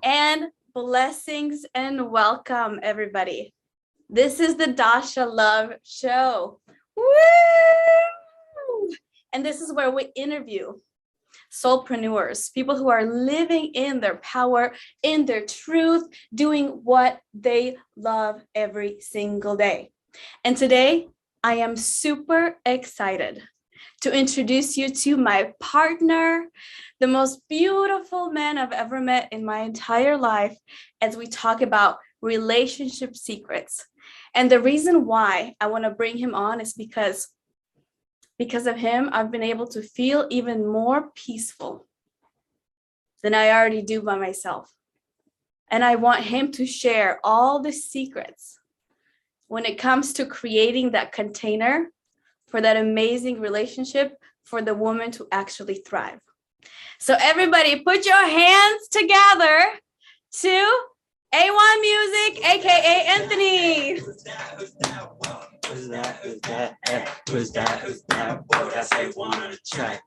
And blessings and welcome, everybody. This is the Dasha Love Show. Woo! And this is where we interview soulpreneurs, people who are living in their power, in their truth, doing what they love every single day. And today, I am super excited to introduce you to my partner, the most beautiful man I've ever met in my entire life, as we talk about relationship secrets. And the reason why I want to bring him on is because of him, I've been able to feel even more peaceful than I already do by myself. And I want him to share all the secrets when it comes to creating that container for that amazing relationship for the woman to actually thrive. So everybody put your hands together to A1 Music, AKA Anthony. Who's that? Who's that? Whoa, that's A1 on the track.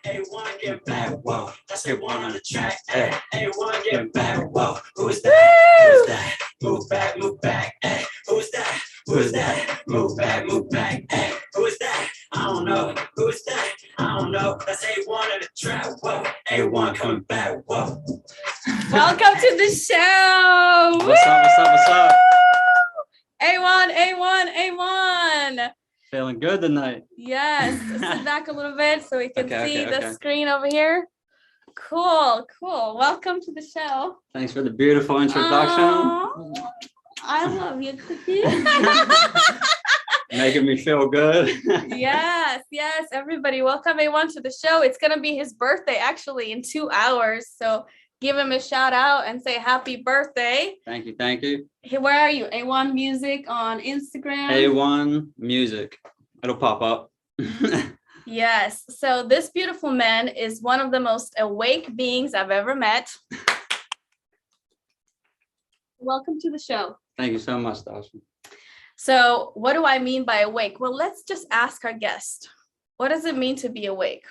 A1 get back. Whoa, that's A1 on the track. A1 get back. Whoa, who's that? Who's that? Move back, move back. Who's that? Who's that? Move back, move back. Who's that? I don't know. Who's that? I don't know. That's A1 on the track. Whoa, A1 coming back. Whoa. Welcome to the show. What's up? What's up? What's up? A1. Feeling good tonight. Yes. Sit back a little bit so we can see the Okay. screen over here. Cool. Welcome to the show. Thanks for the beautiful introduction. Aww, I love you, Cookie. Making me feel good. Yes. Everybody, welcome A1 to the show. It's going to be his birthday actually in 2 hours. So give him a shout out and say happy birthday. Thank you. Hey, where are you? A1 Music on Instagram? A1 Music. It'll pop up. Yes. So this beautiful man is one of the most awake beings I've ever met. Welcome to the show. Thank you so much, Dasha. So what do I mean by awake? Well, let's just ask our guest. What does it mean to be awake?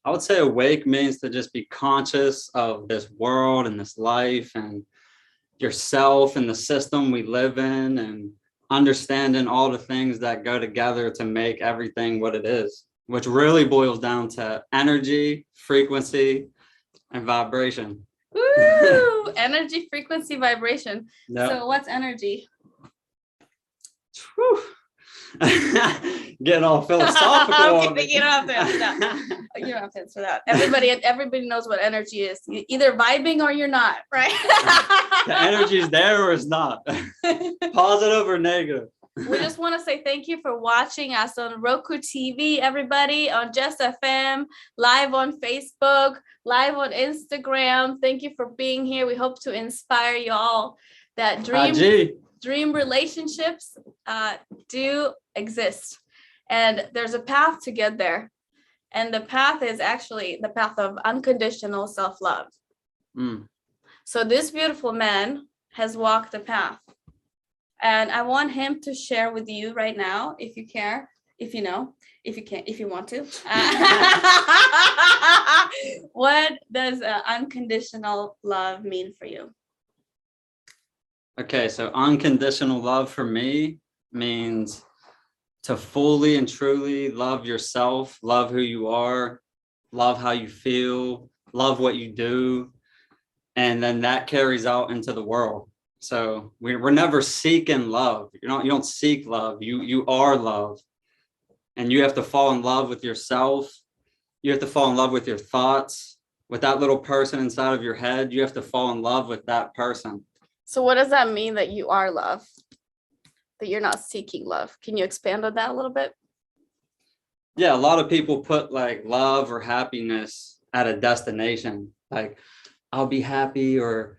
I would say awake means to just be conscious of this world and this life and yourself and the system we live in, and understanding all the things that go together to make everything what it is, which really boils down to energy, frequency, and vibration. Woo! Energy, frequency, vibration. Yep. So what's energy? Whew. Getting all philosophical. Okay, you don't have to answer that. You don't have to answer that. Everybody knows what energy is. You're either vibing or you're not, right? The energy is there or it's not. Positive or negative. We just want to say thank you for watching us on Roku TV, everybody, on Just FM, live on Facebook, live on Instagram. Thank you for being here. We hope to inspire you all that dream relationships do exist, and there's a path to get there, and the path is actually the path of unconditional self-love. So this beautiful man has walked the path, and I want him to share with you right now, if you care, if you know, if you can, if you want to. What does unconditional love mean for you? Okay, so unconditional love for me means to fully and truly love yourself, love who you are, love how you feel, love what you do, and then that carries out into the world. So we're never seeking love. You don't seek love. You are love, and you have to fall in love with yourself. You have to fall in love with your thoughts, with that little person inside of your head. You have to fall in love with that person. So what does that mean, that you are love, that you're not seeking love? Can you expand on that a little bit? Yeah, a lot of people put like love or happiness at a destination. Like, I'll be happy, or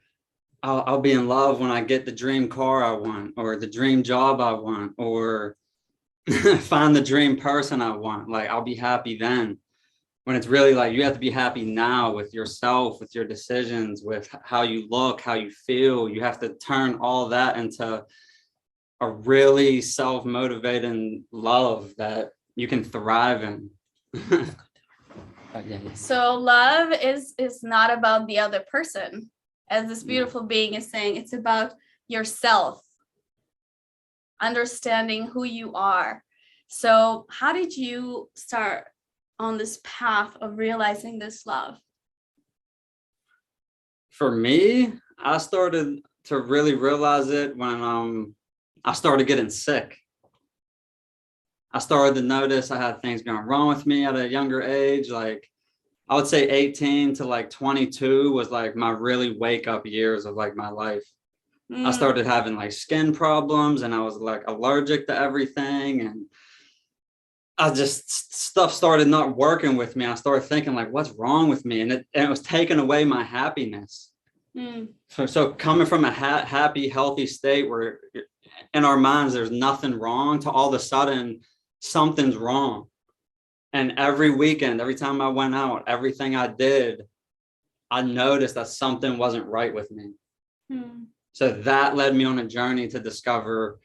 I'll be in love when I get the dream car I want, or the dream job I want, or find the dream person I want. Like, I'll be happy then. When it's really like, you have to be happy now with yourself, with your decisions, with how you look, how you feel. You have to turn all that into a really self-motivating love that you can thrive in. Yeah, yeah. So love is not about the other person, as this beautiful being is saying. It's about yourself, understanding who you are. So how did you start on this path of realizing this love? For me, I started to really realize it when I started getting sick. I started to notice I had things going wrong with me at a younger age. Like I would say 18 to like 22 was like my really wake up years of like my life. I started having like skin problems and I was like allergic to everything, and I just, stuff started not working with me. I started thinking like, what's wrong with me? And it was taking away my happiness. So coming from a happy, healthy state where in our minds, there's nothing wrong, to all of a sudden something's wrong. And every weekend, every time I went out, everything I did, I noticed that something wasn't right with me. So that led me on a journey to discover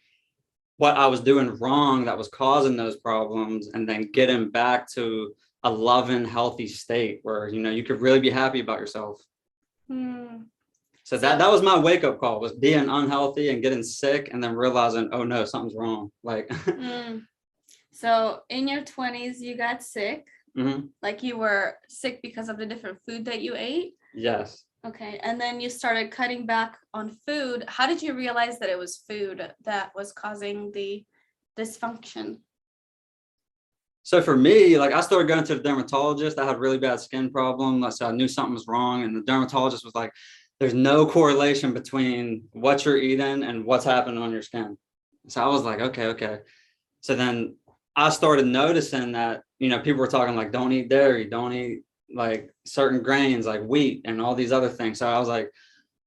what I was doing wrong that was causing those problems, and then getting back to a loving, healthy state where, you know, you could really be happy about yourself. So that was my wake up call, was being unhealthy and getting sick and then realizing, oh no, something's wrong. Like, so in your 20s, you got sick. Mm-hmm. Like you were sick because of the different food that you ate? Yes. Okay. And then you started cutting back on food. How did you realize that it was food that was causing the dysfunction? So for me, like I started going to the dermatologist. I had really bad skin problem. So I knew something was wrong. And the dermatologist was like, there's no correlation between what you're eating and what's happening on your skin. So I was like, okay. So then I started noticing that, you know, people were talking like, don't eat dairy, don't eat like certain grains like wheat and all these other things. So I was like,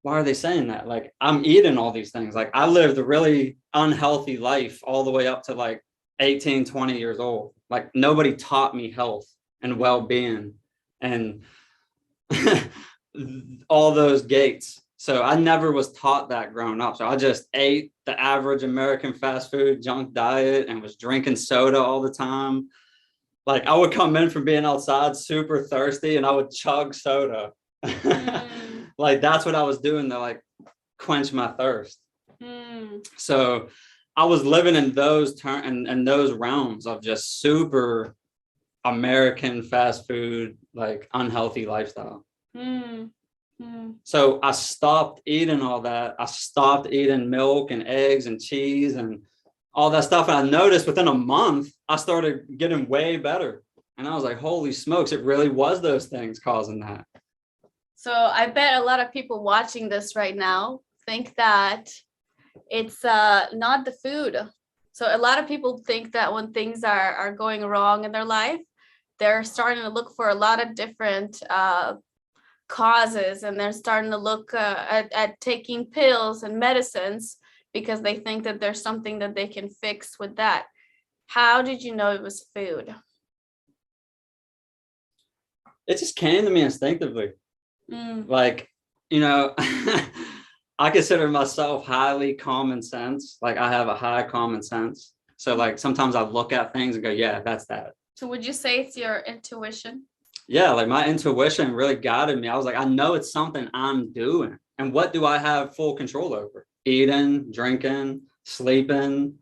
why are they saying that? Like, I'm eating all these things. Like I lived a really unhealthy life all the way up to like 18, 20 years old. Like nobody taught me health and well-being and all those gates. So I never was taught that growing up. So I just ate the average American fast food junk diet and was drinking soda all the time. Like I would come in from being outside super thirsty and I would chug soda. Like that's what I was doing to like quench my thirst. So I was living in those and those realms of just super American fast food, like unhealthy lifestyle. So I stopped eating all that. I stopped eating milk and eggs and cheese and all that stuff. And I noticed within a month, I started getting way better. And I was like, holy smokes, it really was those things causing that. So I bet a lot of people watching this right now think that it's not the food. So a lot of people think that when things are going wrong in their life, they're starting to look for a lot of different causes, and they're starting to look at taking pills and medicines because they think that there's something that they can fix with that. How did you know it was food? It just came to me instinctively. Like, you know, I consider myself highly common sense. Like I have a high common sense. So like sometimes I look at things and go, yeah, that's that. So would you say it's your intuition? Yeah, like my intuition really guided me. I was like, I know it's something I'm doing. And what do I have full control over? Eating, drinking, sleeping,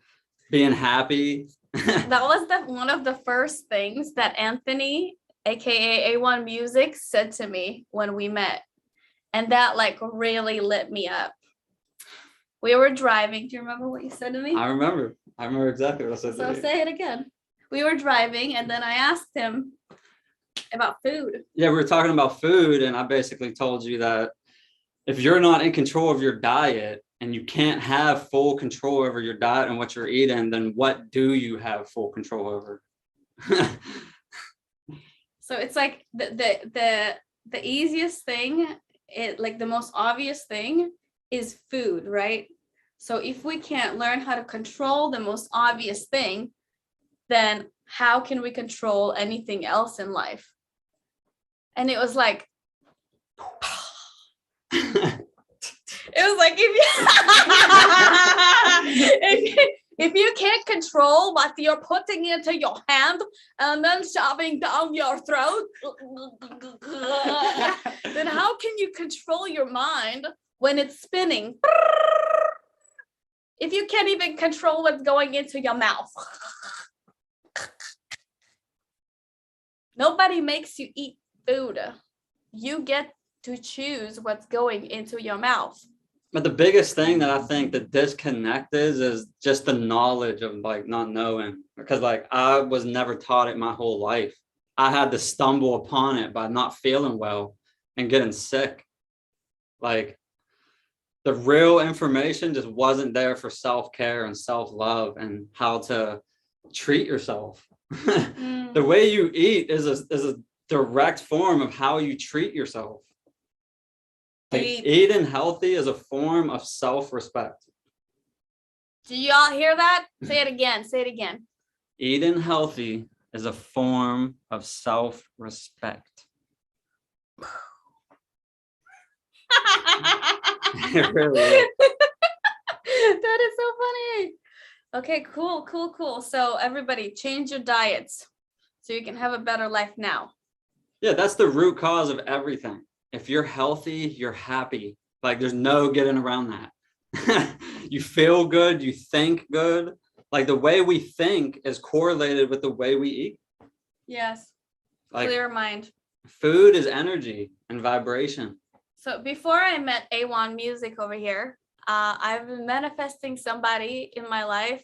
being happy. That was one of the first things that Anthony, aka A1 Music, said to me when we met. And that like really lit me up. We were driving. Do you remember what you said to me? I remember exactly what I said to you. So say it again. We were driving and then I asked him about food. Yeah, we were talking about food, and I basically told you that if you're not in control of your diet and you can't have full control over your diet and what you're eating, then what do you have full control over? So it's like the easiest thing, like the most obvious thing is food, right? So if we can't learn how to control the most obvious thing, then how can we control anything else in life? And it was like, it was like, If you can't control what you're putting into your hand and then shoving down your throat, then how can you control your mind when it's spinning? If you can't even control what's going into your mouth. Nobody makes you eat food. You get to choose what's going into your mouth. But the biggest thing that I think the disconnect is just the knowledge of like not knowing, because like I was never taught it my whole life. I had to stumble upon it by not feeling well and getting sick. Like the real information just wasn't there for self-care and self-love and how to treat yourself. The way you eat is a direct form of how you treat yourself. Like eating healthy is a form of self-respect. Do y'all hear that? Say it again. Say it again. Eating healthy is a form of self-respect. It really is. That is so funny. Okay, cool. So everybody change your diets so you can have a better life now. Yeah, that's the root cause of everything. If you're healthy, you're happy. Like there's no getting around that. You feel good, you think good. Like the way we think is correlated with the way we eat. Yes. Like, clear mind. Food is energy and vibration. So before I met A1 Music over here, I've been manifesting somebody in my life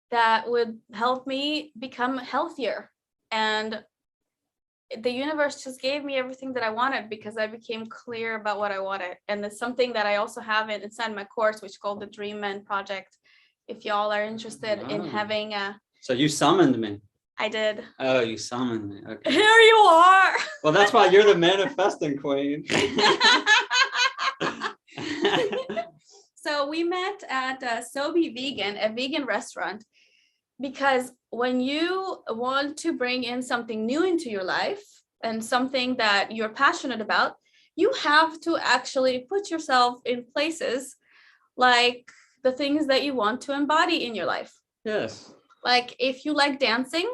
that would help me become healthier. And the universe just gave me everything that I wanted because I became clear about what I wanted. And it's something that I also have inside my course, which is called the Dream Man Project. If y'all are interested in having a... So you summoned me. I did. Oh, you summoned me. Okay. Here you are. Well, that's why you're the manifesting queen. So we met at Sobe Vegan, a vegan restaurant, because when you want to bring in something new into your life and something that you're passionate about, you have to actually put yourself in places like the things that you want to embody in your life. Yes. Like if you like dancing,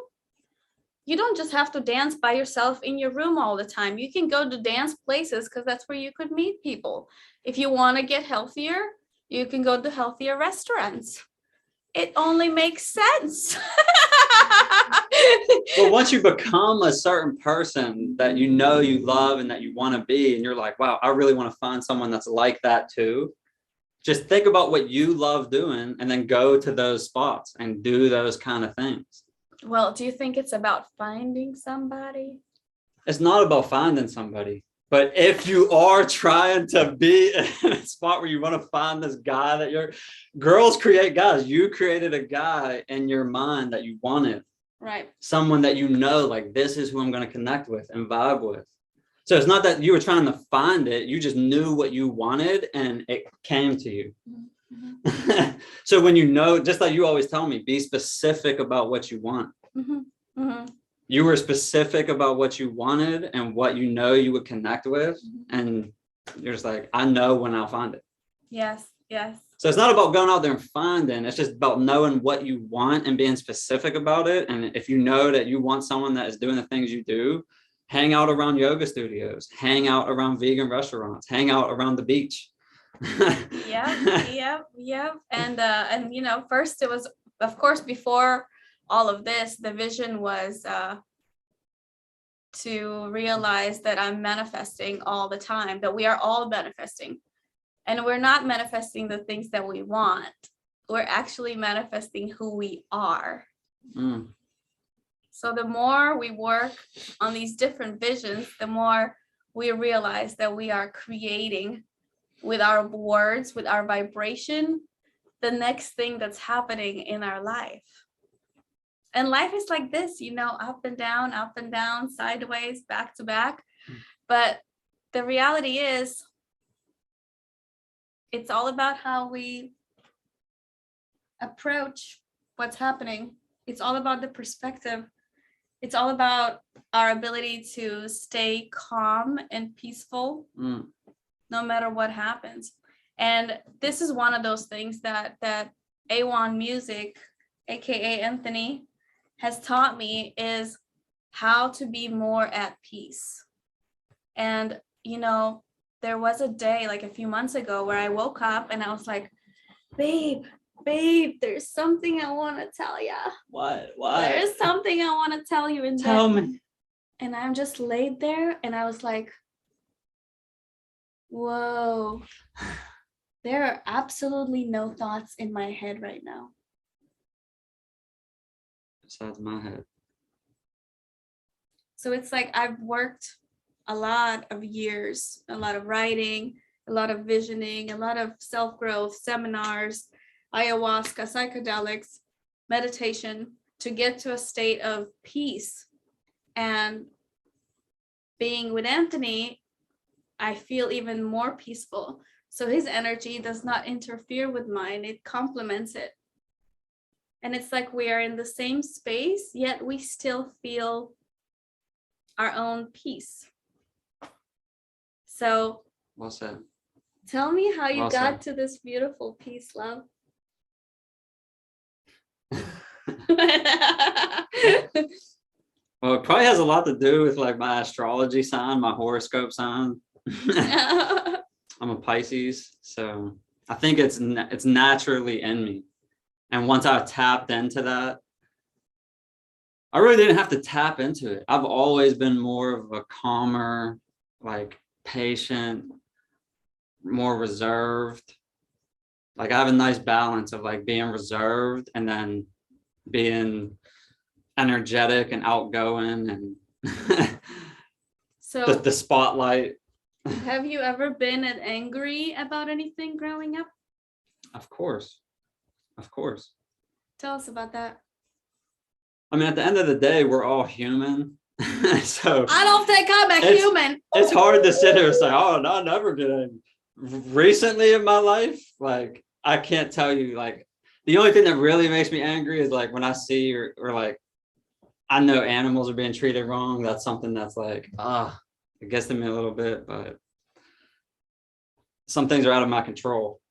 you don't just have to dance by yourself in your room all the time. You can go to dance places because that's where you could meet people. If you want to get healthier, you can go to healthier restaurants. It only makes sense. Well, once you become a certain person that you know you love and that you want to be, and you're like, wow, I really want to find someone that's like that too. Just think about what you love doing and then go to those spots and do those kind of things. Well, do you think it's about finding somebody? It's not about finding somebody. But if you are trying to be in a spot where you want to find this guy that you're, girls create guys. You created a guy in your mind that you wanted. Right. Someone that you know, like, this is who I'm going to connect with and vibe with. So it's not that you were trying to find it. You just knew what you wanted and it came to you. Mm-hmm. So when you know, just like you always tell me, be specific about what you want. Mm-hmm. Mm-hmm. You were specific about what you wanted and what you know you would connect with. And you're just like, I know when I'll find it. Yes, yes. So it's not about going out there and finding, it's just about knowing what you want and being specific about it. And if you know that you want someone that is doing the things you do, hang out around yoga studios, hang out around vegan restaurants, hang out around the beach. Yeah. And you know, first it was, of course, before all of this, the vision was to realize that I'm manifesting all the time, that we are all manifesting. And we're not manifesting the things that we want. We're actually manifesting who we are. Mm. So the more we work on these different visions, the more we realize that we are creating with our words, with our vibration, the next thing that's happening in our life. And life is like this, you know, up and down, sideways, back to back. But the reality is, it's all about how we approach what's happening. It's all about the perspective. It's all about our ability to stay calm and peaceful no matter what happens. And this is one of those things that A1 Music, aka Anthony, has taught me is how to be more at peace. And there was a day like a few months ago where I woke up and I was like, babe, there's something I want to tell you. What? There's something I want to tell you. Tell me. And I'm just laid there and I was like, whoa, there are absolutely no thoughts in my head right now. Besides my head. So it's like I've worked a lot of years, a lot of writing, a lot of visioning, a lot of self-growth, seminars, ayahuasca, psychedelics, meditation to get to a state of peace. And being with Anthony, I feel even more peaceful. So his energy does not interfere with mine, it complements it. And it's like we are in the same space, yet we still feel our own peace. So Well said. tell me how you Well got said. to this beautiful peace, love. Well, it probably has a lot to do with like my astrology sign, my horoscope sign. I'm a Pisces, so I think it's naturally in me. And once I tapped into that, I really didn't have to tap into it. I've always been more of a calmer, like patient, more reserved. Like I have a nice balance of like being reserved and then being energetic and outgoing and So the spotlight. have you ever been angry about anything growing up? Of course. Tell us about that. I mean, at the end of the day, we're all human. So I don't think I'm a human. it's hard to sit here and say, oh, no, I never get angry. Recently in my life, like I can't tell you, like the only thing that really makes me angry is like when I see or like I know animals are being treated wrong. That's something that's like, it gets to me a little bit, but some things are out of my control.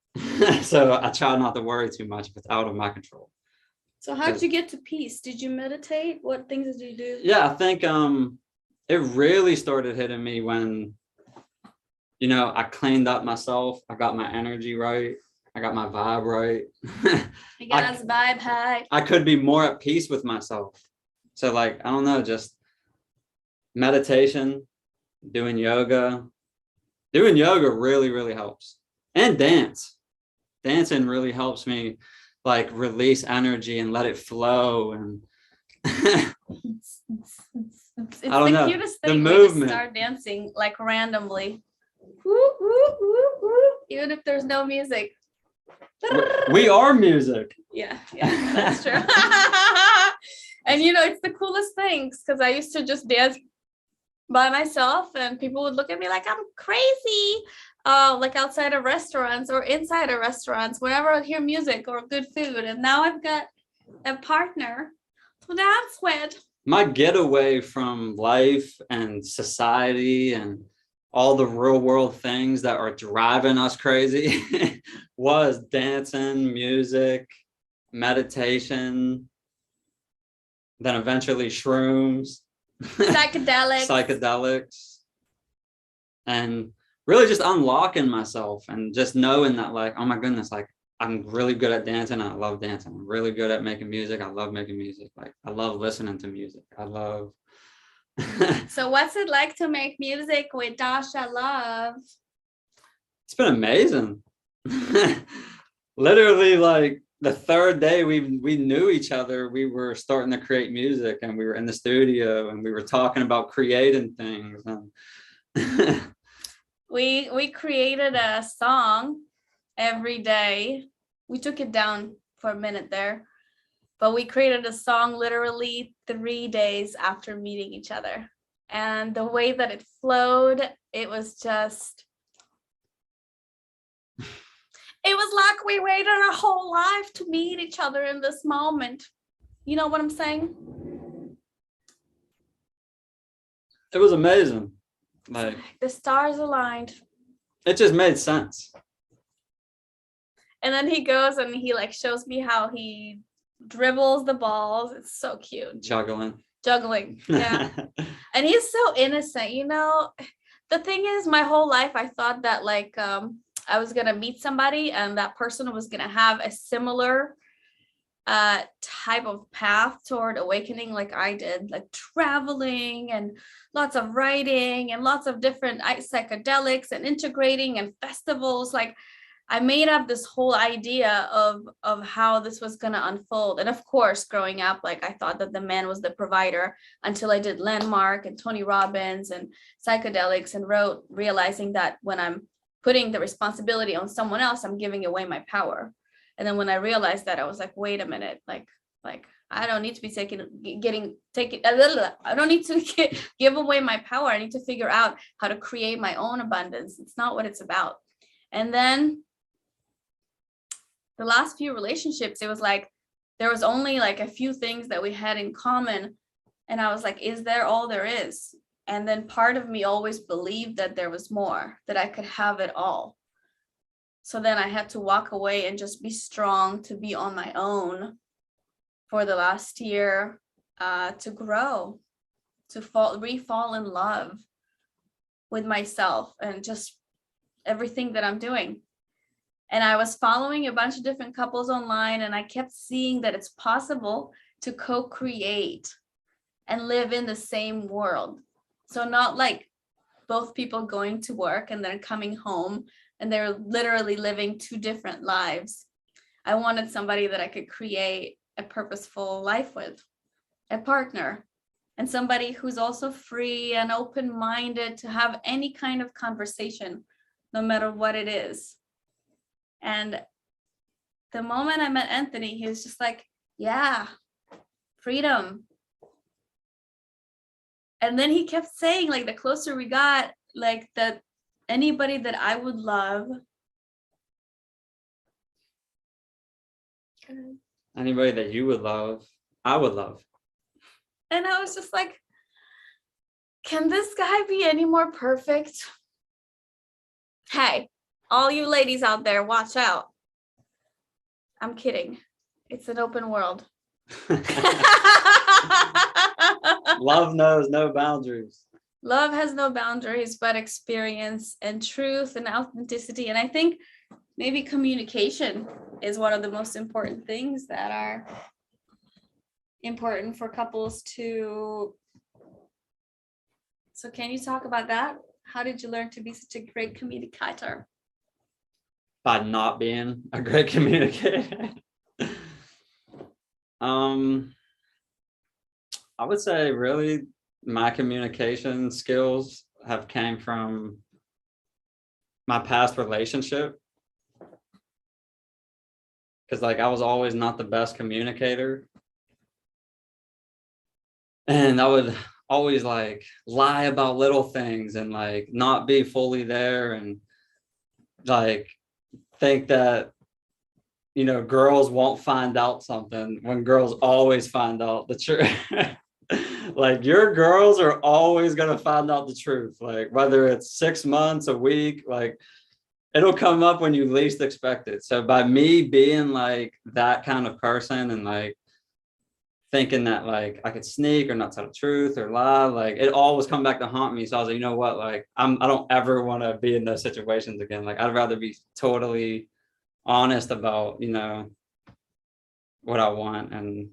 So I try not to worry too much if it's out of my control. So how did you get to peace? Did you meditate? What things did you do? Yeah, I think it really started hitting me when, I cleaned up myself. I got my energy right. I got my vibe right. You got us vibe high. I could be more at peace with myself. So like, I don't know, just meditation, doing yoga. Doing yoga really, really helps. And dance. Dancing really helps me like release energy and let it flow. And It's I don't know. Cutest The thing when movement. you start dancing like randomly. Woo, woo, woo, woo. Even if there's no music. We are music. Yeah, that's true. And it's the coolest things because I used to just dance by myself and people would look at me like I'm crazy, like outside of restaurants or inside of restaurants, whenever I hear music or good food. And now I've got a partner to dance with. My getaway from life and society and all the real world things that are driving us crazy was dancing, music, meditation, then eventually shrooms, psychedelics, and really just unlocking myself and just knowing that like, oh my goodness, like I'm really good at dancing. I love dancing. I'm really good at making music. I love making music. Like I love listening to music. I love. So what's it like to make music with Dasha Love? It's been amazing. Literally like the third day we knew each other, we were starting to create music and we were in the studio and we were talking about creating things. And we created a song every day. We took it down for a minute there, but we created a song literally 3 days after meeting each other. And the way that it flowed, it was just, it was like we waited our whole life to meet each other in this moment. You know what I'm saying? it was amazing. Like The stars aligned. it just made sense. And then he goes and he like shows me how he dribbles the balls. It's so cute. Juggling. Yeah. And he's so innocent, you know. The thing is, my whole life I thought that like I was gonna meet somebody and that person was gonna have a similar type of path toward awakening like I did, like traveling and lots of writing and lots of different psychedelics and integrating and festivals. Like I made up this whole idea of how this was going to unfold. And of course, growing up, like I thought that the man was the provider until I did Landmark and Tony Robbins and psychedelics and wrote, realizing that when I'm putting the responsibility on someone else, I'm giving away my power. And then when I realized that, I was like, wait a minute, like I don't need to be I don't need to give away my power. I need to figure out how to create my own abundance. It's not what it's about. And then the last few relationships, it was like, there was only like a few things that we had in common. And I was like, is there all there is? And then part of me always believed that there was more, that I could have it all. So then I had to walk away and just be strong to be on my own for the last year, to grow, to fall in love with myself and just everything that I'm doing. And I was following a bunch of different couples online, and I kept seeing that it's possible to co-create and live in the same world. So not like both people going to work and then coming home and they're literally living two different lives. I wanted somebody that I could create a purposeful life with, a partner, and somebody who's also free and open-minded to have any kind of conversation, no matter what it is. And the moment I met Anthony, he was just like, yeah, freedom. And then he kept saying, like, the closer we got, like, that anybody that I would love. Anybody that you would love, I would love. And I was just like, can this guy be any more perfect? Hey, all you ladies out there, watch out. I'm kidding. It's an open world. Love knows no boundaries. Love has no boundaries, but experience and truth and authenticity. And I think maybe communication is one of the most important things that are important for couples to. So can you talk about that? How did you learn to be such a great communicator? By not being a great communicator. I would say really my communication skills have came from my past relationship. Because like I was always not the best communicator. And I would always like lie about little things and like not be fully there and like think that, you know, girls won't find out something when girls always find out the truth. Like your girls are always going to find out the truth, like whether it's 6 months, a week, like it'll come up when you least expect it. So by me being like that kind of person and like thinking that like I could sneak or not tell the truth or lie, like it always come back to haunt me. So I was like, you know what, like I don't ever want to be in those situations again. Like I'd rather be totally honest about, you know, what I want. And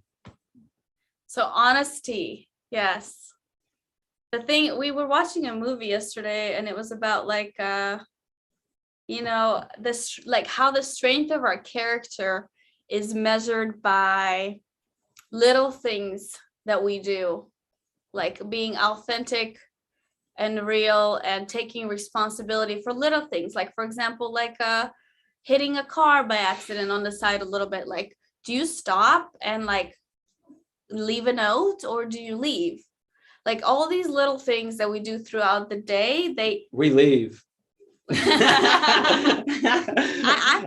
so honesty, yes. The thing, we were watching a movie yesterday and it was about like you know, this like how the strength of our character is measured by little things that we do, like being authentic and real and taking responsibility for little things. Like, for example, like hitting a car by accident on the side a little bit. Like, do you stop and like leave a note or do you leave? Like all these little things that we do throughout the day, we leave. I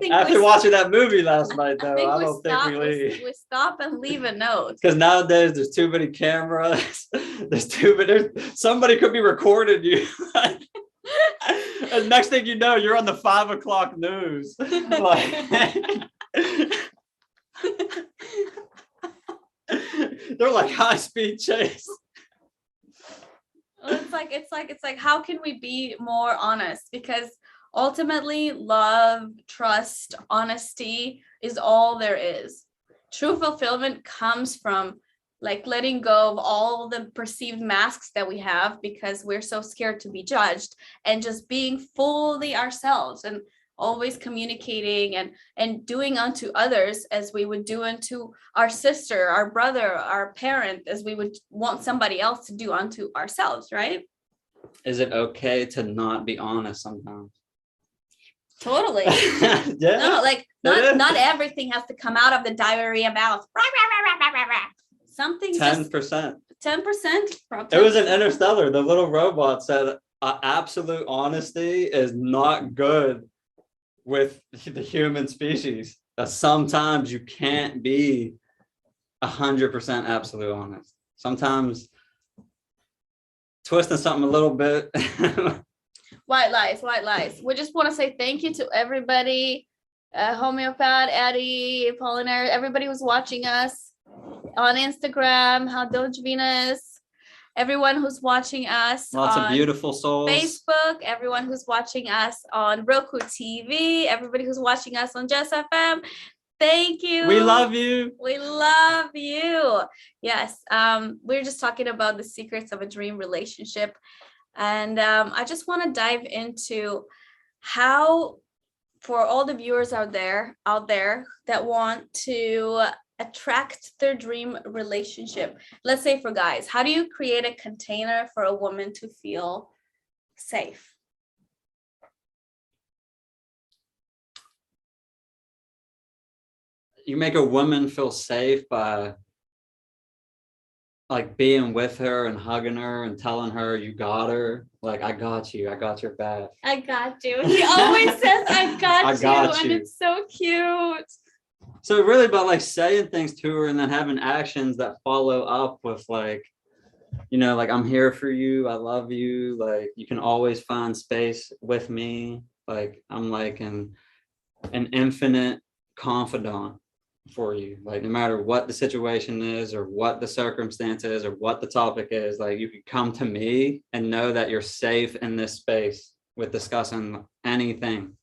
think after watching that movie last night, though, I don't think we leave. We stop and leave a note. Because nowadays there's too many cameras. There's somebody could be recording you. And next thing you know, you're on the 5 o'clock news. Like, they're like high-speed chase. Well, it's like, how can we be more honest? Because ultimately, love, trust, honesty is all there is. True fulfillment comes from like letting go of all the perceived masks that we have because we're so scared to be judged, and just being fully ourselves and always communicating and doing unto others as we would do unto our sister, our brother, our parent, as we would want somebody else to do unto ourselves, right? Is it okay to not be honest sometimes? Totally. Yeah. No, like not everything has to come out of the diarrhea mouth. Something's 10%. just 10%. It was an Interstellar. The little robot said absolute honesty is not good with the human species. That sometimes you can't be 100% absolute honest. Sometimes twisting something a little bit. White lies. We just want to say thank you to everybody, Homeopath, Eddie, Apollinaire, everybody who's watching us on Instagram, How Doge Venus, everyone who's watching us Lots on of beautiful souls. Facebook, everyone who's watching us on Roku TV, everybody who's watching us on Jess FM. Thank you. We love you. We love you. Yes. We're just talking about the secrets of a dream relationship. And I just want to dive into how, for all the viewers out there that want to attract their dream relationship, let's say for guys, how do you create a container for a woman to feel safe? You make a woman feel safe by like being with her and hugging her and telling her you got her. Like, I got you. I got your back. I got you. He always says, I got you. And it's so cute. So really about like saying things to her and then having actions that follow up with like, you know, like, I'm here for you. I love you. Like, you can always find space with me. Like, I'm like an infinite confidant for you. Like, no matter what the situation is or what the circumstance is or what the topic is, like, you can come to me and know that you're safe in this space with discussing anything.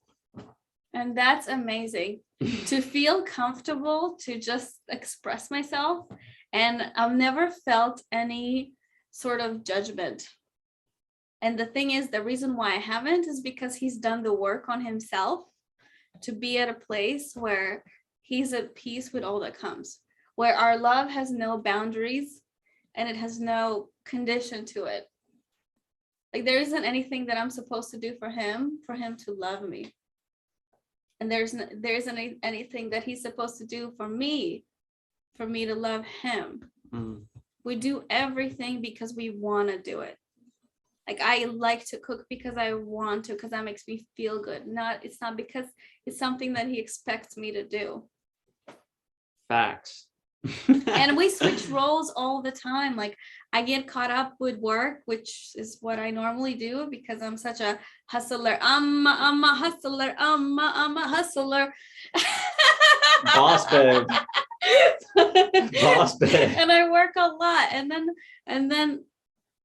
And that's amazing. To feel comfortable to just express myself. And I've never felt any sort of judgment. And the thing is, the reason why I haven't is because he's done the work on himself to be at a place where he's at peace with all that comes, where our love has no boundaries and it has no condition to it. Like, there isn't anything that I'm supposed to do for him to love me. And there isn't anything that he's supposed to do for me to love him. We do everything because we want to do it. Like, I like to cook because I want to, because that makes me feel good. It's not because it's something that he expects me to do. Facts. And we switch roles all the time. Like, I get caught up with work, which is what I normally do because I'm such a hustler. I'm a hustler. I'm a hustler. Boss babe. Boss babe. And I work a lot. And then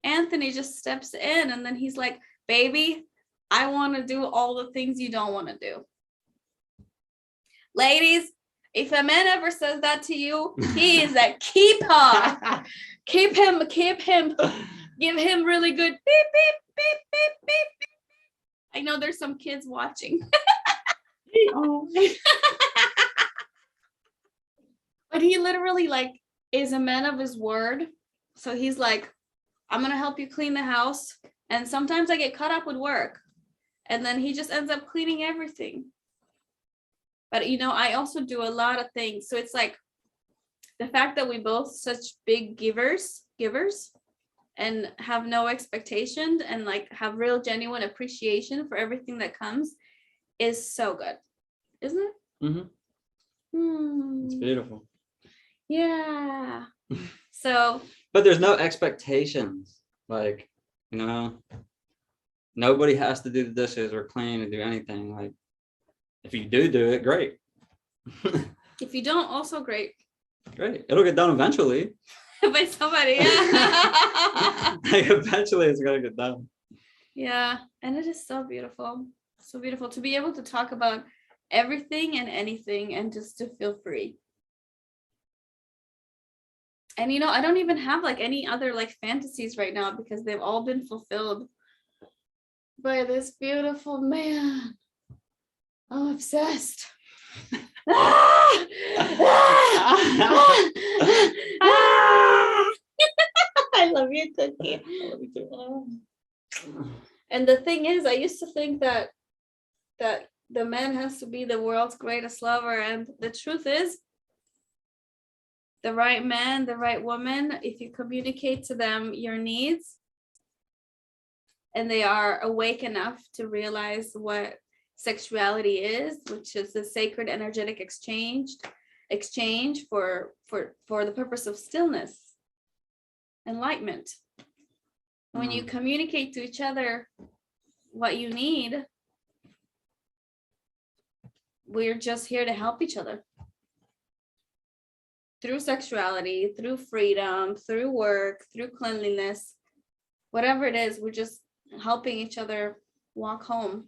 Anthony just steps in and then he's like, baby, I want to do all the things you don't want to do. Ladies, if a man ever says that to you, he is a keeper. Keep him, give him really good beep, beep, beep, beep, beep, beep. I know there's some kids watching. But he literally like is a man of his word. So he's like, I'm gonna help you clean the house. And sometimes I get caught up with work. And then he just ends up cleaning everything. But, you know, I also do a lot of things. So it's like the fact that we both such big givers and have no expectations and like have real genuine appreciation for everything that comes is so good. Isn't it? Mm-hmm. It's beautiful. Yeah. So. But there's no expectations. Like, you know, Nobody has to do the dishes or clean or do anything. Like, if you do it, great. If you don't, also great. Great. It'll get done eventually. By somebody, yeah. Like, eventually it's gonna get done. Yeah, and it is so beautiful. So beautiful to be able to talk about everything and anything and just to feel free. And I don't even have like any other like fantasies right now because they've all been fulfilled by this beautiful man. I'm obsessed. I love you, Cookie. I love you too. And the thing is, I used to think that the man has to be the world's greatest lover, and the truth is, the right man, the right woman, if you communicate to them your needs, and they are awake enough to realize what sexuality is, which is the sacred energetic exchange for the purpose of stillness, enlightenment. When you communicate to each other what you need, we're just here to help each other through sexuality, through freedom, through work, through cleanliness, whatever it is, we're just helping each other walk home.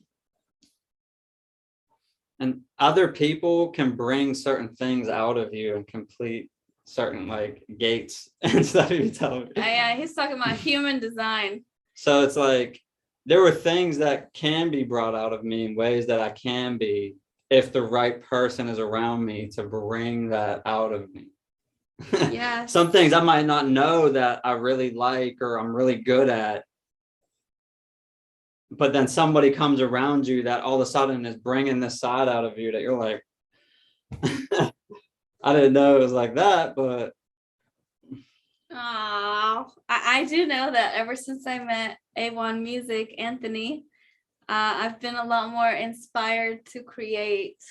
And other people can bring certain things out of you and complete certain like gates and stuff. You tell me. Yeah, he's talking about human design. So it's like there were things that can be brought out of me in ways that I can be if the right person is around me to bring that out of me. Yeah. Some things I might not know that I really like or I'm really good at. But then somebody comes around you that all of a sudden is bringing this side out of you that you're like, I didn't know it was like that, but. Oh, I do know that ever since I met A1 Music, Anthony, I've been a lot more inspired to create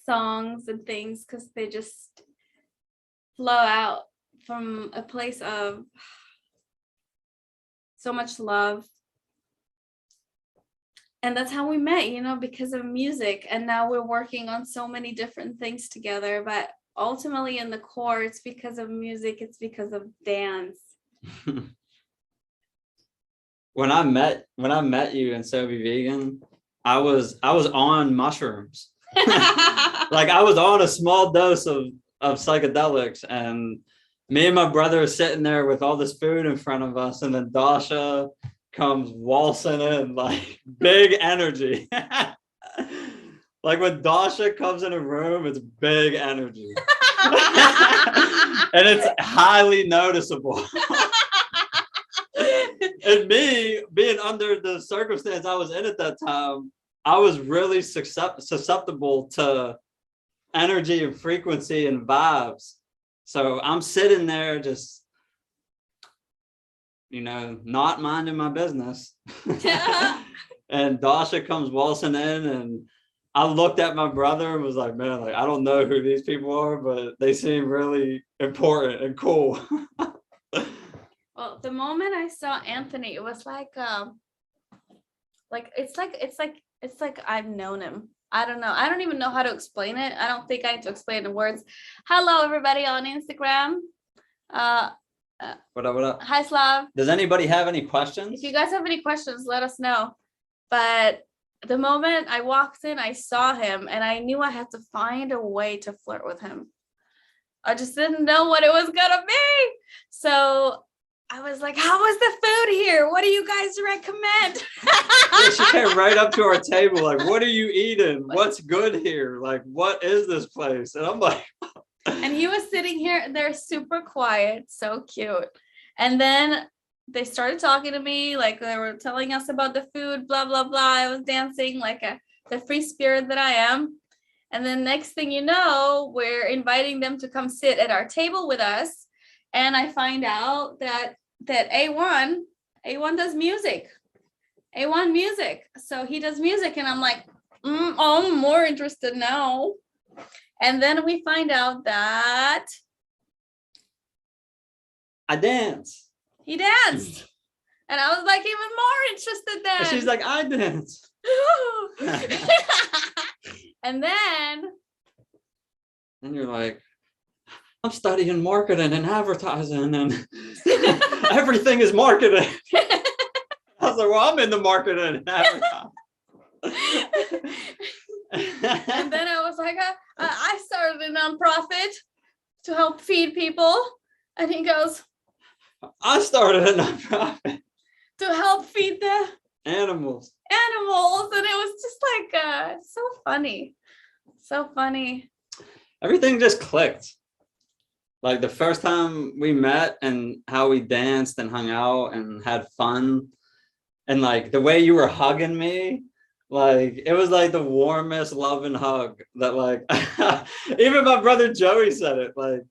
songs and things because they just flow out from a place of so much love. And that's how we met, because of music. And now we're working on so many different things together. But ultimately, in the core, it's because of music. It's because of dance. When I met you in So Be Vegan, I was on mushrooms. Like I was on a small dose of psychedelics, and me and my brother are sitting there with all this food in front of us, and then Dasha comes waltzing in, like big energy. Like when Dasha comes in a room, it's big energy. And it's highly noticeable. And me being under the circumstance I was in at that time, I was really susceptible to energy and frequency and vibes. So I'm sitting there just, not minding my business. And Dasha comes waltzing in, and I looked at my brother and was like, man, like I don't know who these people are, but they seem really important and cool. Well, the moment I saw Anthony, it was like it's like I've known him. I don't know. I don't even know how to explain it. I don't think I need to explain it in words. Hello, everybody on Instagram. What up? Hi, Slav. Does anybody have any questions? If you guys have any questions, let us know. But the moment I walked in, I saw him, and I knew I had to find a way to flirt with him. I just didn't know what it was gonna be. So I was like, how was the food here? What do you guys recommend? Yeah, she came right up to our table like, what are you eating? What's good here? Like, what is this place? And I'm like... And he was sitting here, they're super quiet, so cute. And then they started talking to me, like they were telling us about the food, blah, blah, blah. I was dancing like the free spirit that I am. And then next thing you know, we're inviting them to come sit at our table with us. And I find out that A1 does music. A1 music. So he does music, and I'm like, I'm more interested now. And then we find out that I dance. He danced. And I was like even more interested then. And she's like, I dance. And then you're like, I'm studying marketing and advertising and everything is marketing. I was like, well, I'm in the marketing and advertising. and then I was like, I started a nonprofit to help feed people. And he goes, I started a nonprofit to help feed the animals. And it was just like so funny. So funny. Everything just clicked. Like the first time we met and how we danced and hung out and had fun. And like the way you were hugging me, like it was like the warmest loving hug that like even my brother Joey said it. Like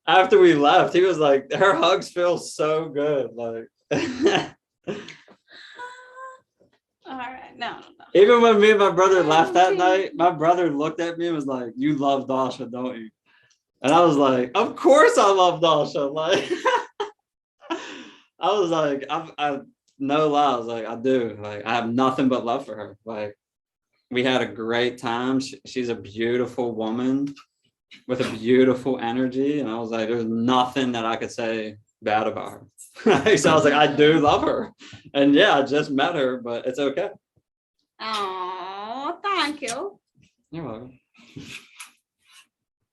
after we left, he was like, her hugs feel so good. Like all right, no. Even when me and my brother left that night, my brother looked at me and was like, you love Dasha, don't you? And I was like, of course I love Dasha. Like I was like, I no lie, I was like, I do. Like I have nothing but love for her. Like we had a great time. She's a beautiful woman with a beautiful energy. And I was like, there's nothing that I could say bad about her. So I was like, I do love her. And yeah, I just met her, but it's okay. Oh, thank you. You're welcome.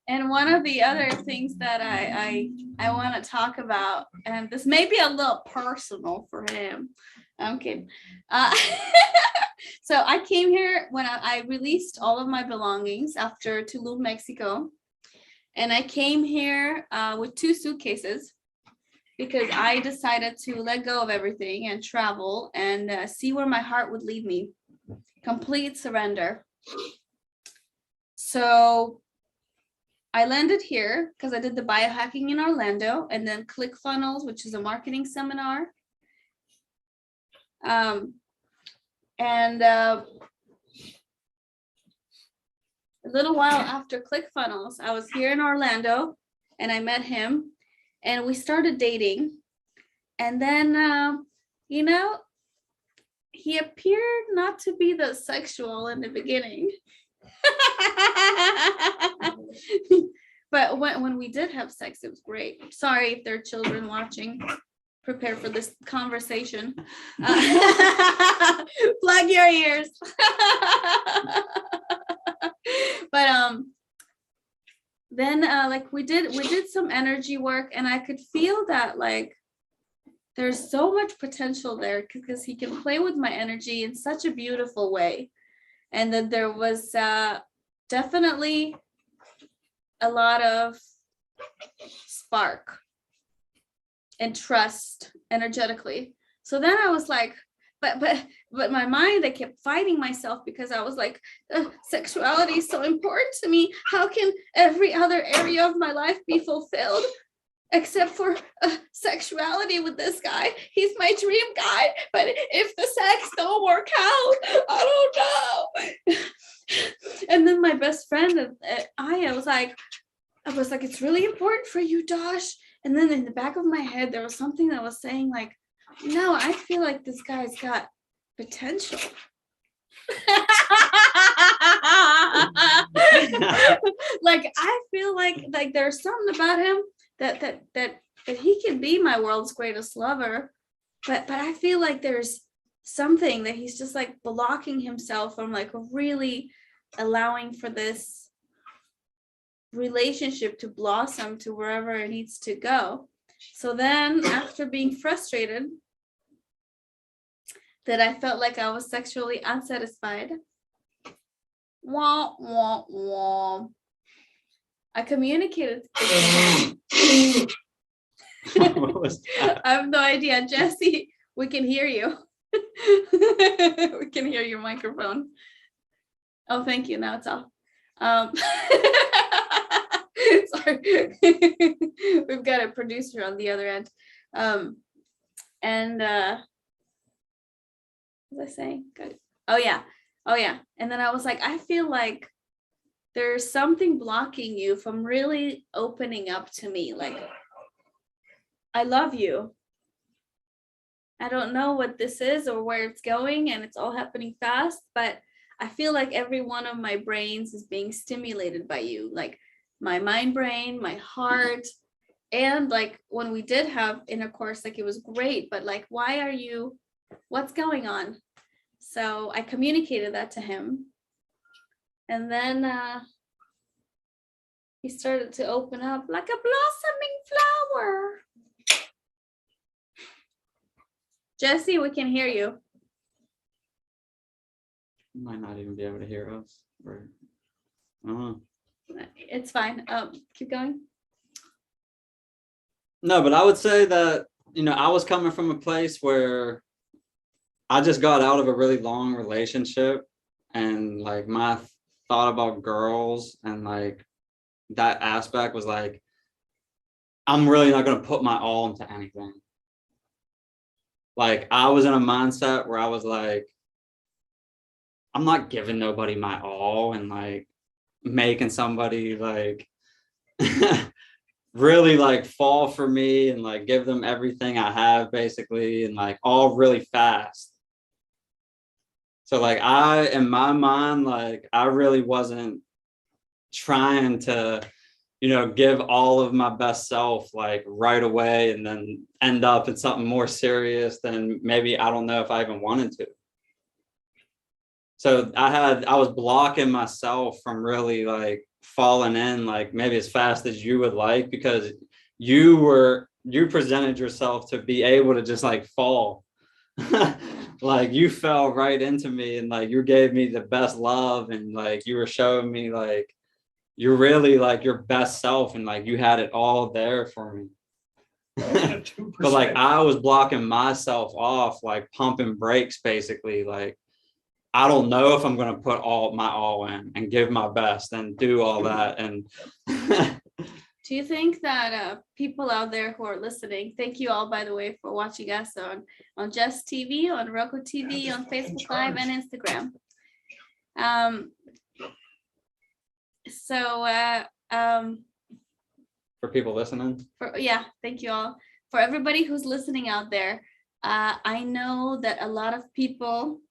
And one of the other things that I want to talk about, and this may be a little personal for him. I'm kidding. So I came here when I released all of my belongings after Tulum, Mexico. And I came here with 2 suitcases because I decided to let go of everything and travel and see where my heart would lead me. Complete surrender. So I landed here because I did the biohacking in Orlando and then ClickFunnels, which is a marketing seminar. A little while after ClickFunnels, I was here in Orlando and I met him and we started dating. And then, he appeared not to be the sexual in the beginning. But when we did have sex, it was great. Sorry if there are children watching. Prepare for this conversation. Plug your ears. But then like we did some energy work and I could feel that like there's so much potential there because he can play with my energy in such a beautiful way. And then there was definitely a lot of spark and trust energetically. So then I was like, but my mind, I kept fighting myself because I was like, sexuality is so important to me. How can every other area of my life be fulfilled except for sexuality with this guy? He's my dream guy, but if the sex don't work out, I don't know. And then my best friend, I was like, it's really important for you, Dash. And then in the back of my head, there was something that was saying like, no, I feel like this guy's got potential. Like, I feel like there's something about him that he can be my world's greatest lover. But I feel like there's something that he's just like blocking himself from like really allowing for this relationship to blossom to wherever it needs to go. So then after being frustrated that I felt like I was sexually unsatisfied, I communicated. What was that? I have no idea, Jesse. We can hear you. We can hear your microphone. Oh, thank you. Now it's off. Sorry. We've got a producer on the other end. What was I saying? Good. Oh yeah. And then I was like, I feel like there's something blocking you from really opening up to me. Like, I love you, I don't know what this is or where it's going, and it's all happening fast, but I feel like every one of my brains is being stimulated by you, like my mind brain, my heart. And like when we did have intercourse, like it was great, but like, why are you, what's going on? So I communicated that to him. And then he started to open up like a blossoming flower. Jesse, we can hear you. You might not even be able to hear us. Or, I don't know. It's fine. Keep going. No, but I would say that, you know, I was coming from a place where I just got out of a really long relationship, and like my thought about girls and like that aspect was like, I'm really not going to put my all into anything. Like I was in a mindset where I was like, I'm not giving nobody my all and like making somebody like really like fall for me and like give them everything I have basically, and like all really fast. So like I, in my mind, like I really wasn't trying to, you know, give all of my best self like right away and then end up in something more serious than maybe I don't know if I even wanted to. So I was blocking myself from really like falling in like maybe as fast as you would like, because you presented yourself to be able to just like fall. Like you fell right into me and like you gave me the best love, and like you were showing me like you're really like your best self, and like you had it all there for me. But like I was blocking myself off, like pumping brakes basically. Like I don't know if I'm going to put my all in and give my best and do all that. And Do you think that people out there who are listening, thank you all, by the way, for watching us on Just TV, on Roku TV, on Facebook Live and Instagram. For people listening, thank you all. For everybody who's listening out there, I know that a lot of people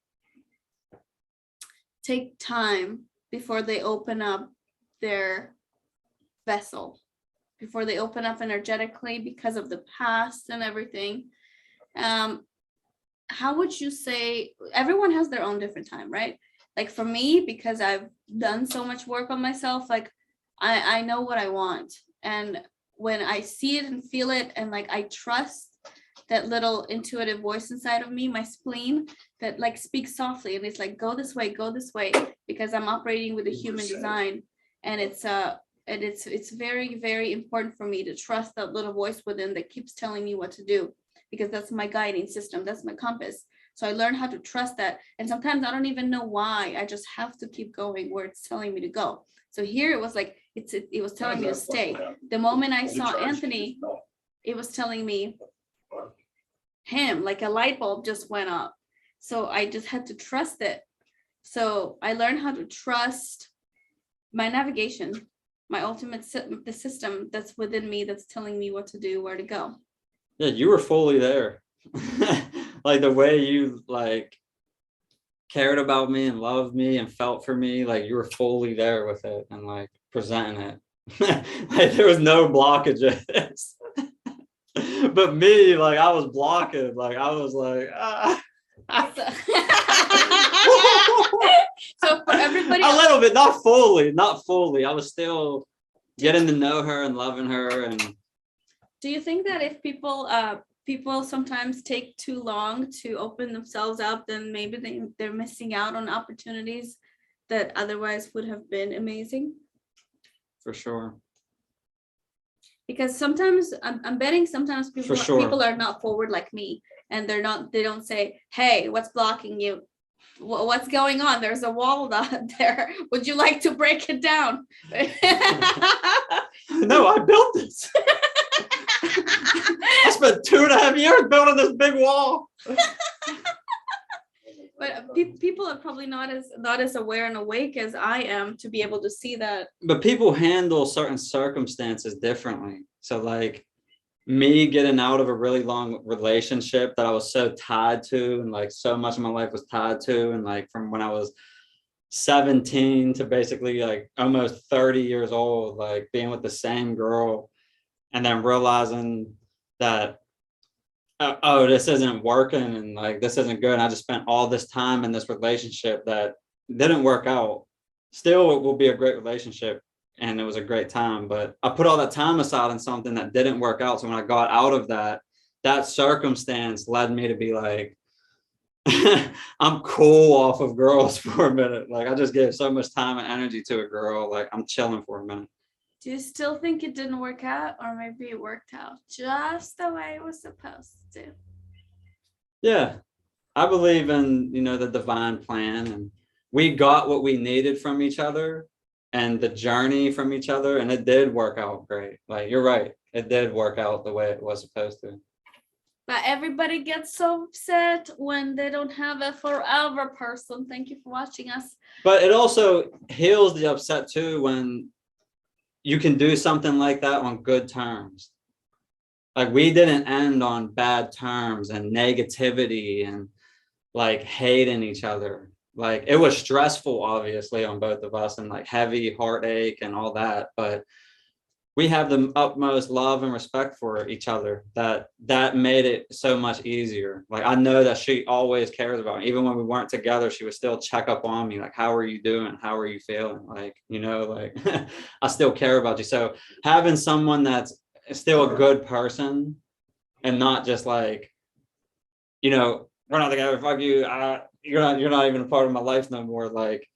take time before they open up their vessel, before they open up energetically because of the past and everything. How would you say, everyone has their own different time, right? Like for me, because I've done so much work on myself, like I know what I want. And when I see it and feel it, and like I trust that little intuitive voice inside of me, my spleen, that like speaks softly and it's like, go this way, because I'm operating with a human design. And it's very, very important for me to trust that little voice within that keeps telling me what to do, because that's my guiding system, that's my compass. So I learned how to trust that. And sometimes I don't even know why, I just have to keep going where it's telling me to go. So here it was like, it was telling me to stay. The moment I saw Anthony, it was telling me him, like a light bulb just went up. So I just had to trust it. So I learned how to trust my navigation, my ultimate, the system that's within me, that's telling me what to do, where to go. Yeah, you were fully there. Like the way you like cared about me and loved me and felt for me, like you were fully there with it and like presenting it. Like there was no blockages. But me, like I was blocking, like I was like So for everybody a little bit, not fully. I was still getting to know her and loving her. And do you think that if people sometimes take too long to open themselves up, then maybe they're missing out on opportunities that otherwise would have been amazing? For sure. Because sometimes I'm betting sometimes people are not forward like me, and they don't say, hey, what's blocking you? What's going on? There's a wall there. Would you like to break it down? No, I built this. I spent 2.5 years building this big wall. But people are probably not as aware and awake as I am to be able to see that. But people handle certain circumstances differently. So like me getting out of a really long relationship that I was so tied to, and like so much of my life was tied to, and like from when I was 17 to basically like almost 30 years old, like being with the same girl, and then realizing that oh, this isn't working, and like this isn't good. And I just spent all this time in this relationship that didn't work out. Still, it will be a great relationship, and it was a great time, but I put all that time aside in something that didn't work out. So when I got out of that, that circumstance led me to be like, I'm cool off of girls for a minute. Like I just gave so much time and energy to a girl. Like I'm chilling for a minute. Do you still think it didn't work out, or maybe it worked out just the way it was supposed to? Yeah, I believe in, the divine plan, and we got what we needed from each other and the journey from each other, and it did work out great. Like you're right, it did work out the way it was supposed to. But everybody gets so upset when they don't have a forever person. Thank you for watching us. But it also heals the upset too when you can do something like that on good terms. Like we didn't end on bad terms and negativity and like hating each other. Like it was stressful, obviously, on both of us, and like heavy heartache and all that. But we have the utmost love and respect for each other that made it so much easier. Like I know that she always cares about me. Even when we weren't together, she would still check up on me, like, how are you doing? How are you feeling? Like, like I still care about you. So having someone that's still a good person and not just like, we're not together, fuck you, you're not even a part of my life no more. Like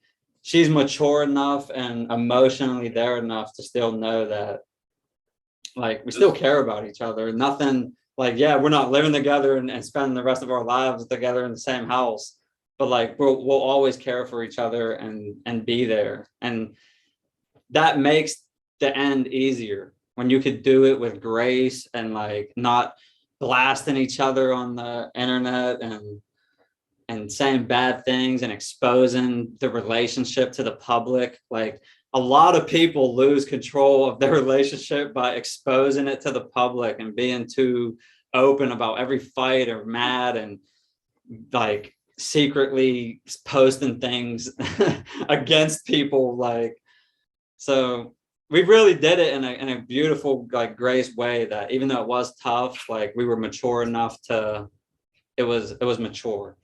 she's mature enough and emotionally there enough to still know that like we still care about each other. Nothing like, yeah, we're not living together and spending the rest of our lives together in the same house, but like we'll always care for each other and be there. And that makes the end easier when you could do it with grace and like not blasting each other on the internet and saying bad things and exposing the relationship to the public. Like a lot of people lose control of their relationship by exposing it to the public and being too open about every fight or mad and like secretly posting things against people. Like, so we really did it in a beautiful, like grace way that even though it was tough, like we were mature enough it was mature.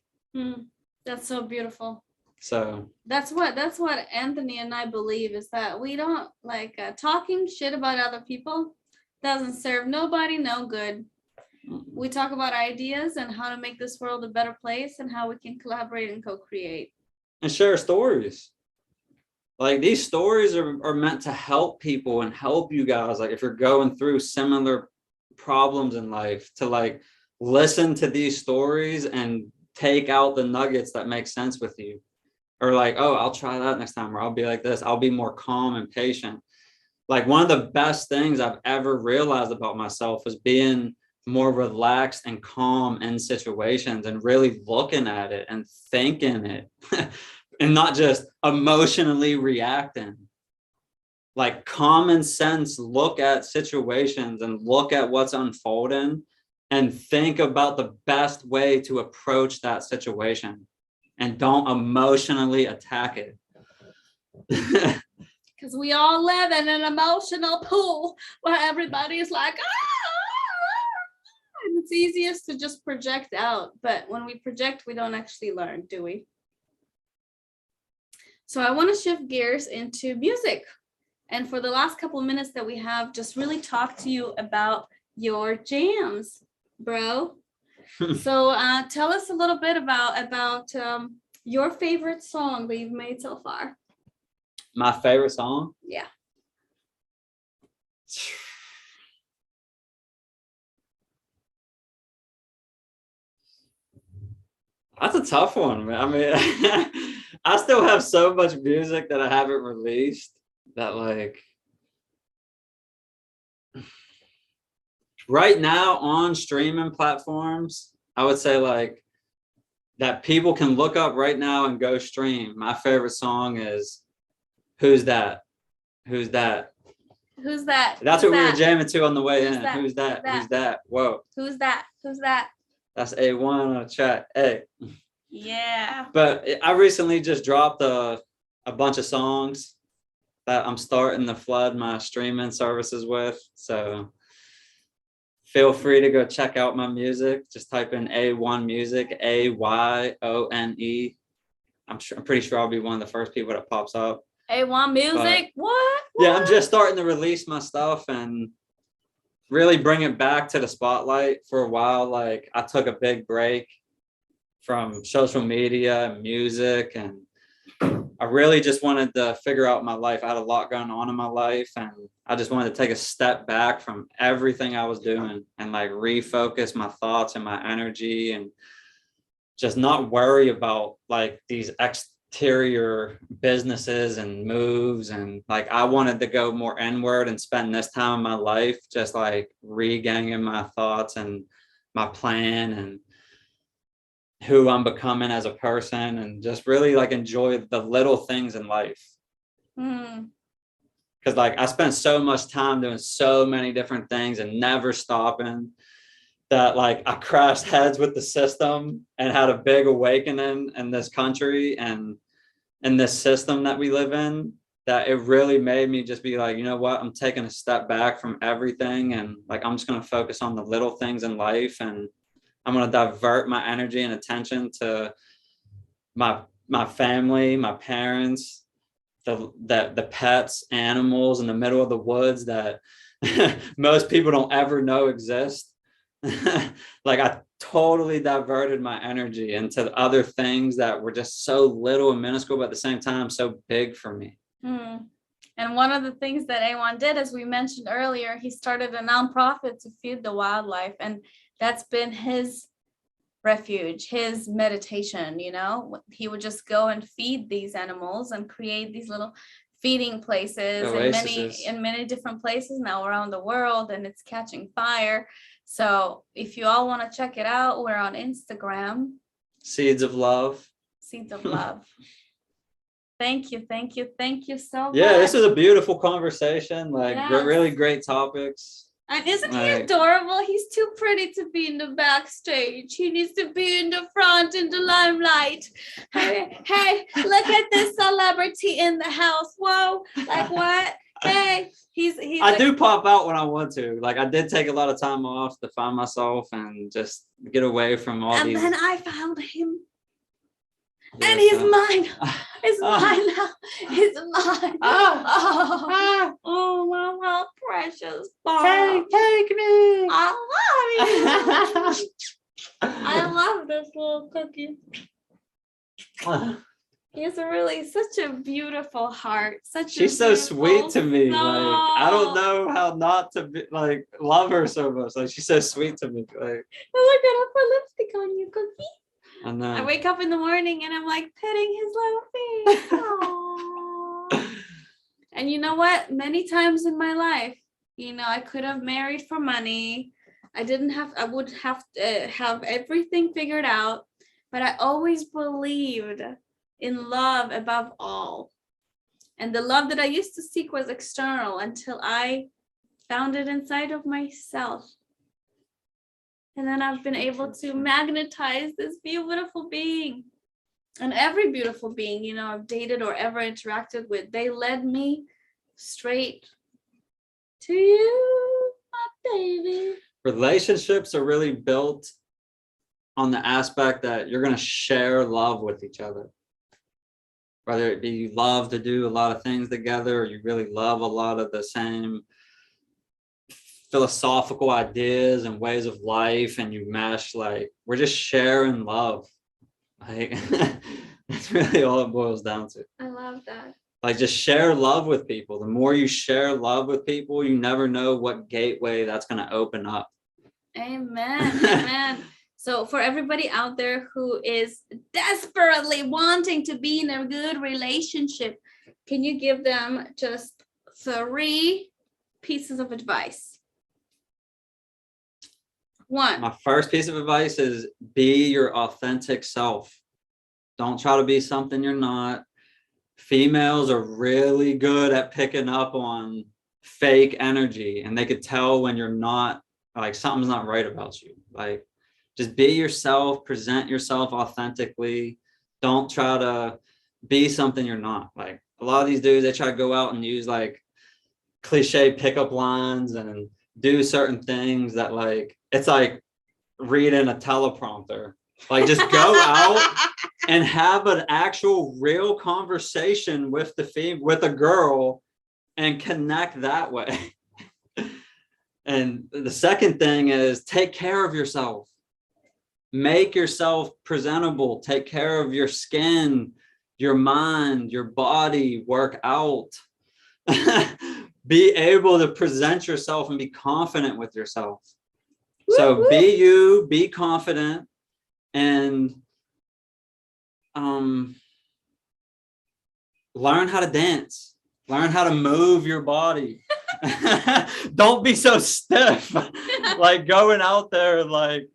That's so beautiful. So that's what Anthony and I believe, is that we don't like talking shit about other people doesn't serve nobody no good. We talk about ideas and how to make this world a better place and how we can collaborate and co-create and share stories. Like these stories are meant to help people and help you guys. Like if you're going through similar problems in life, to like listen to these stories and take out the nuggets that make sense with you. Or like, oh, I'll try that next time, or I'll be like this. I'll be more calm and patient. Like one of the best things I've ever realized about myself is being more relaxed and calm in situations and really looking at it and thinking it and not just emotionally reacting. Like common sense, look at situations and look at what's unfolding and think about the best way to approach that situation. And don't emotionally attack it. Because we all live in an emotional pool where everybody's like, and it's easiest to just project out. But when we project, we don't actually learn, do we? So I want to shift gears into music. And for the last couple of minutes that we have, just really talk to you about your jams, bro. So tell us a little bit about your favorite song that you've made so far. My favorite song? Yeah. That's a tough one, man. I mean, I still have so much music that I haven't released that like right now on streaming platforms, I would say like that people can look up right now and go stream. My favorite song is Who's That? Who's That? Who's that? That's Who's what we were that? jamming to on the way Who's in. that? Who's that? Who's that? Who's that? Whoa. Who's that? Who's that? That's A1 on a track. Hey. Yeah. But I recently just dropped a bunch of songs that I'm starting to flood my streaming services with. So feel free to go check out my music. Just type in A1 Music, AYONE. I'm pretty sure I'll be one of the first people that pops up. A1 Music. What? Yeah, I'm just starting to release my stuff and really bring it back to the spotlight. For a while, like I took a big break from social media and music, and I really just wanted to figure out my life. I had a lot going on in my life, and I just wanted to take a step back from everything I was doing and like refocus my thoughts and my energy and just not worry about like these exterior businesses and moves. And like I wanted to go more inward and spend this time in my life just like regaining my thoughts and my plan and who I'm becoming as a person, and just really like enjoy the little things in life. Because like I spent so much time doing so many different things and never stopping, that like I crashed heads with the system and had a big awakening in this country and in this system that we live in, that it really made me just be like, you know what, I'm taking a step back from everything, and like I'm just going to focus on the little things in life, and I'm going to divert my energy and attention to my family, my parents, the pets, animals in the middle of the woods that most people don't ever know exist. Like I totally diverted my energy into other things that were just so little and minuscule, but at the same time so big for me. And one of the things that A1 did, as we mentioned earlier, he started a nonprofit to feed the wildlife, and that's been his refuge, his meditation. You know, he would just go and feed these animals and create these little feeding places in many different places now around the world, and it's catching fire. So if you all want to check it out, we're on Instagram. Seeds of Love. Seeds of Love. Thank you so much. Yeah, this is a beautiful conversation. Like yes. Really great topics. And isn't he adorable? He's too pretty to be in the backstage. He needs to be in the front, in the limelight. Hey, look at this celebrity in the house. Whoa, like what? Hey, he's I do pop out when I want to. Like I did take a lot of time off to find myself and just get away from all these. And then I found him. And he's mine. It's mine now. It's mine. Oh, how precious. Take me. I love you. I love this little cookie. He's really such a beautiful heart. She's so sweet to me. Like I don't know how not to be, like love her so much. Like she's so sweet to me. Like look at her, put lipstick on you, cookie. I know. I wake up in the morning and I'm like petting his little face. And you know what? Many times in my life, you know, I could have married for money. I would have to have everything figured out. But I always believed in love above all. And the love that I used to seek was external until I found it inside of myself. And then I've been able to magnetize this beautiful being. And every beautiful being, you know, I've dated or ever interacted with, they led me straight to you, my baby. Relationships are really built on the aspect that you're going to share love with each other. Whether it be you love to do a lot of things together, or you really love a lot of the same philosophical ideas and ways of life, and you mesh, like we're just sharing love. Like that's really all it boils down to. I love that. Like just share love with people. The more you share love with people, you never know what gateway that's going to open up. Amen. Amen. So for everybody out there who is desperately wanting to be in a good relationship, can you give them just 3 pieces of advice? 1. My first piece of advice is be your authentic self. Don't try to be something you're not. Females are really good at picking up on fake energy, and they could tell when you're not, like, something's not right about you. Like, just be yourself, present yourself authentically. Don't try to be something you're not. Like, a lot of these dudes, they try to go out and use like cliche pickup lines and do certain things that, like, it's like reading a teleprompter. Like, just go out and have an actual real conversation with with a girl and connect that way. And the second thing is take care of yourself. Make yourself presentable. Take care of your skin, your mind, your body. Work out. Be able to present yourself and be confident with yourself. So be you, be confident, and learn how to dance. Learn how to move your body. Don't be so stiff. Like, going out there, like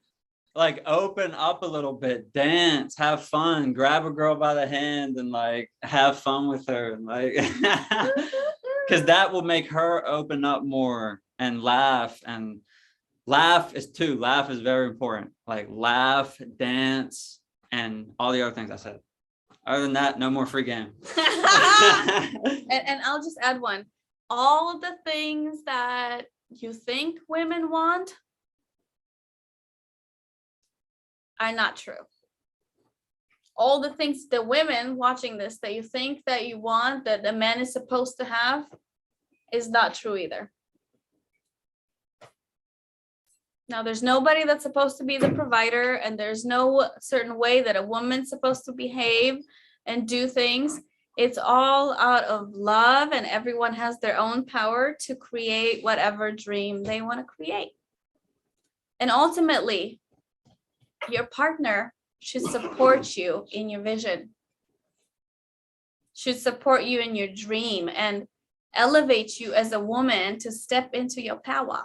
open up a little bit, dance, have fun, grab a girl by the hand and like have fun with her, and like because that will make her open up more and laugh. And laugh is very important. Like, laugh, dance, and all the other things I said. Other than that, no more free game. And I'll just add one. All of the things that you think women want are not true. All the things, the women watching this, that you think that you want, that the man is supposed to have, is not true either. Now, there's nobody that's supposed to be the provider, and there's no certain way that a woman's supposed to behave and do things. It's all out of love, and everyone has their own power to create whatever dream they want to create. And ultimately, your partner should support you in your vision, should support you in your dream, and elevate you as a woman to step into your power.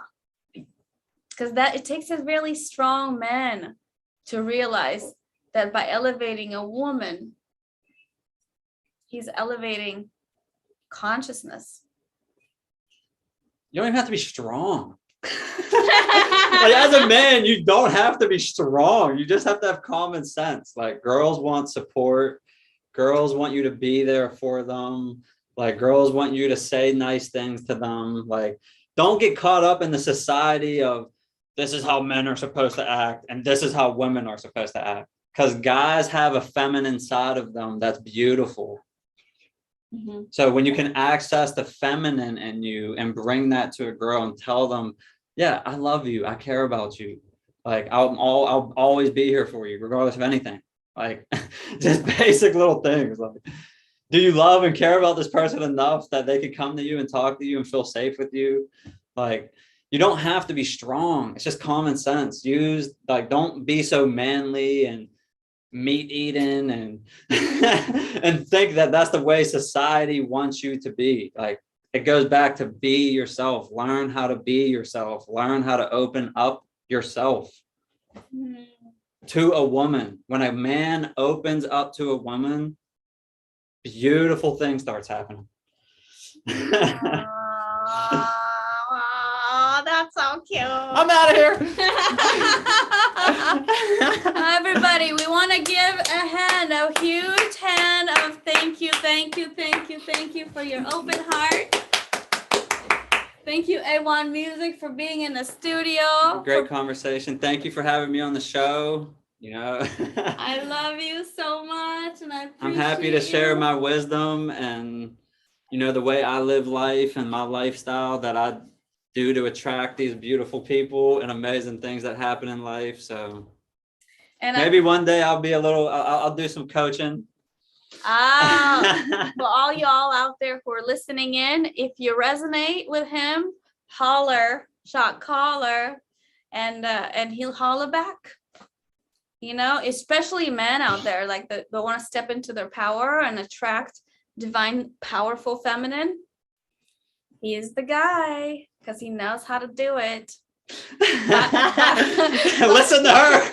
Because it takes a really strong man to realize that by elevating a woman, he's elevating consciousness. You don't even have to be strong. Like, as a man, you don't have to be strong. You just have to have common sense. Like, girls want support. Girls want you to be there for them. Like, girls want you to say nice things to them. Like, don't get caught up in the society of this is how men are supposed to act and this is how women are supposed to act. Because guys have a feminine side of them that's beautiful. Mm-hmm. So when you can access the feminine in you and bring that to a girl and tell them, yeah, I love you, I care about you, like I'll always be here for you regardless of anything. Like, just basic little things. Like, do you love and care about this person enough that they could come to you and talk to you and feel safe with you? Like, you don't have to be strong. It's just common sense. Don't be so manly and meat eating and and think that that's the way society wants you to be. Like, it goes back to be yourself. Learn how to be yourself. Learn how to open up yourself to a woman. When a man opens up to a woman, beautiful thing starts happening. That's so cute. I'm out of here. Everybody, we want to give a huge hand of thank you for your open heart. Thank you, A1 Music, for being in the studio. Great conversation. Thank you for having me on the show. I love you so much, and I'm happy to share my wisdom and the way I live life and my lifestyle that I do to attract these beautiful people and amazing things that happen in life. So maybe one day I'll do some coaching. For all y'all out there who are listening in, if you resonate with him, holler, shot caller, and he'll holler back. Especially men out there, like that want to step into their power and attract divine, powerful feminine. He is the guy because he knows how to do it. Listen to her.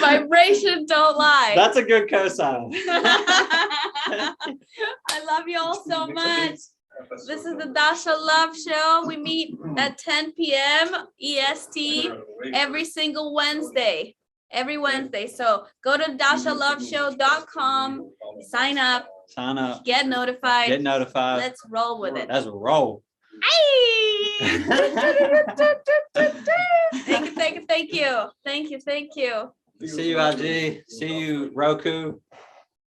Vibration don't lie. That's a good cosign. I love you all so much. This is the Dasha Love Show. We meet at 10 p.m. EST every single Wednesday. Every Wednesday. So go to dashaloveshow.com, sign up, get notified. Get notified. Let's roll with it. Let's roll. Hey! Thank you. See you, IG. See you, Roku.